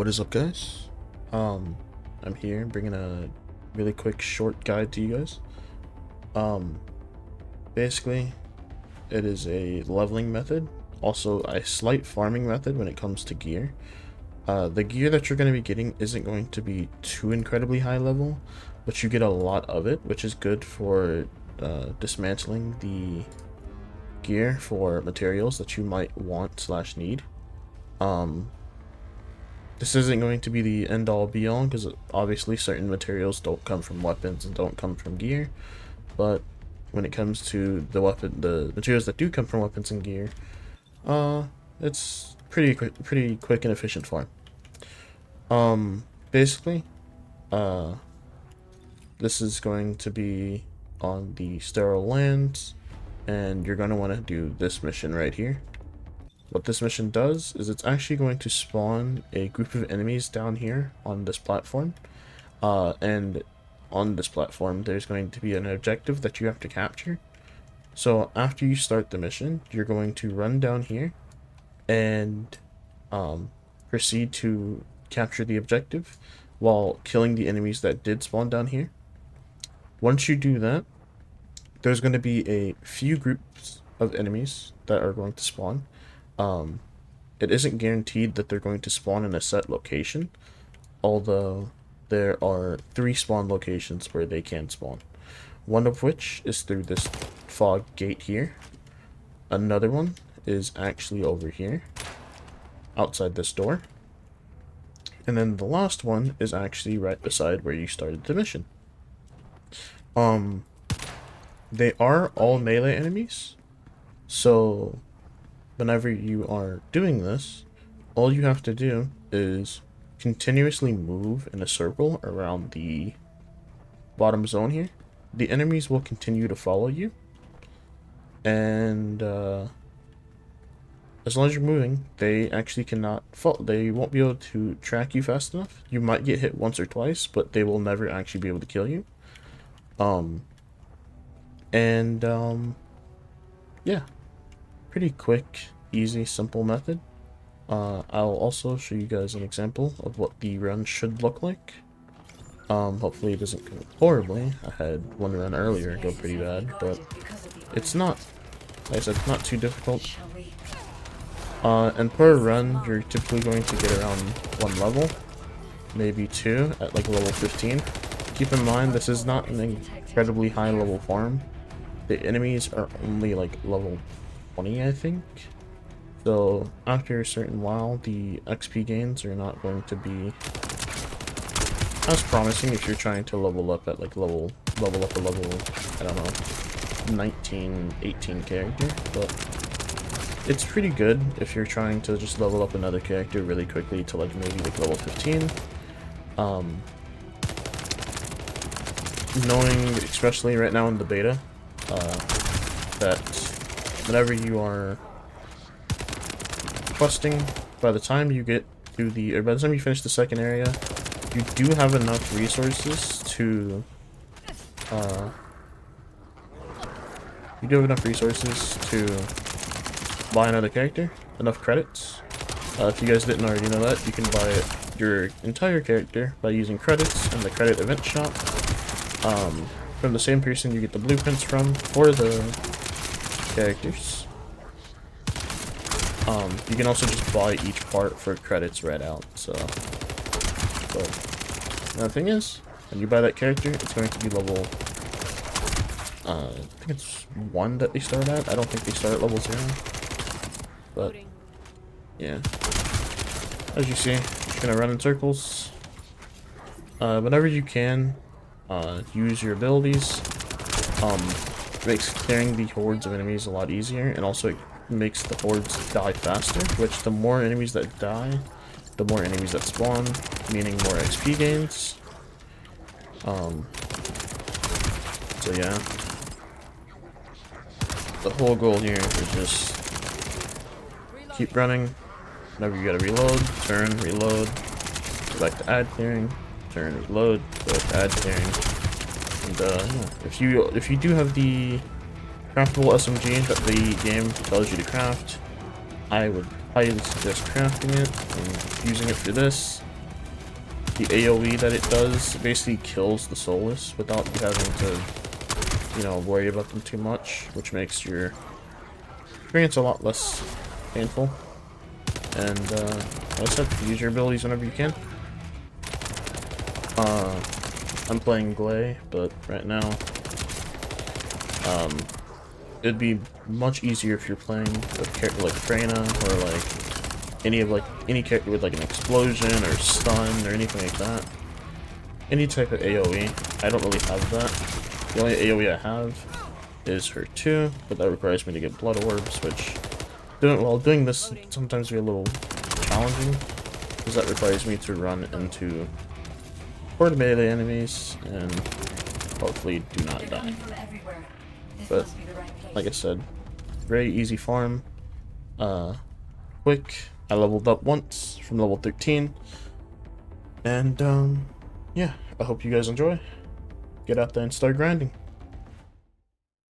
is up, guys? I'm here bringing a really quick short guide to you guys. Basically, it is a leveling method, also a slight farming method when it comes to gear. The gear that you're going to be getting isn't going to be too incredibly high level, but you get a lot of it, which is good for dismantling the gear for materials that you might want / need. This isn't going to be the end-all be-all, because obviously certain materials don't come from weapons and don't come from gear, but when it comes to the materials that do come from weapons and gear, it's pretty quick and efficient farm. Basically, this is going to be on the sterile lands, and you're going to want to do this mission right here. What this mission does is it's actually going to spawn a group of enemies down here on this platform, and on this platform there's going to be an objective that you have to capture. So after you start the mission, you're going to run down here and proceed to capture the objective while killing the enemies that did spawn down here. Once you do that, there's going to be a few groups of enemies that are going to spawn. It isn't guaranteed that they're going to spawn in a set location, although there are 3 spawn locations where they can spawn. One of which is through this fog gate here. Another one is actually over here, outside this door. And then the last one is actually right beside where you started the mission. They are all melee enemies, so whenever you are doing this, all you have to do is continuously move in a circle around the bottom zone here. The enemies will continue to follow you, and as long as you're moving, they actually cannot fall. They won't be able to track you fast enough. You might get hit once or twice, but they will never actually be able to kill you. Yeah, pretty quick, easy, simple method. I'll also show you guys an example of what the run should look like. Hopefully it doesn't go horribly. I had one run earlier go pretty bad, but it's not, like I said, not too difficult. And per run, you're typically going to get around 1 level, maybe 2 at like level 15. Keep in mind, this is not an incredibly high level farm. The enemies are only like level 20, I think. So after a certain while, the XP gains are not going to be as promising if you're trying to level up at like level up a level, I don't know, 19, 18 character, but it's pretty good if you're trying to just level up another character really quickly to like maybe like level 15. Knowing, especially right now in the beta, that whenever you are questing, by the time you get to by the time you finish the second area, you do have enough resources to buy another character, enough credits. If you guys didn't already know that, you can buy your entire character by using credits in the credit event shop. From the same person you get the blueprints from for the characters. You can also just buy each part for credits right out, so. But the thing is, when you buy that character, it's going to be level, I think it's 1 that they start at. I don't think they start at level 0. But, yeah. As you see, you're just gonna run in circles. Whenever you can, use your abilities. Makes clearing the hordes of enemies a lot easier, and also it makes the hordes die faster, which the more enemies that die, the more enemies that spawn, meaning more XP gains. So yeah. The whole goal here is just keep running. Whenever you gotta reload, turn, reload, go back to ad clearing, turn, reload, go back to ad clearing. And yeah, if you do have the craftable SMG that the game tells you to craft, I would highly suggest crafting it and using it for this. the AoE that it does basically kills the Soulless without you having to, you know, worry about them too much, which makes your experience a lot less painful. And like I said, use your abilities whenever you can. I'm playing Gley, but right now, it'd be much easier if you're playing with a character like Freyna, or like any character with like an explosion or stun or anything like that. Any type of AoE. I don't really have that. The only AoE I have is her 2, but that requires me to get blood orbs, which doing this sometimes be a little challenging, because that requires me to run into horde melee enemies and hopefully do not die. But like I said, very easy farm, quick. I leveled up once from level 13, and yeah, I hope you guys enjoy. Get out there and start grinding.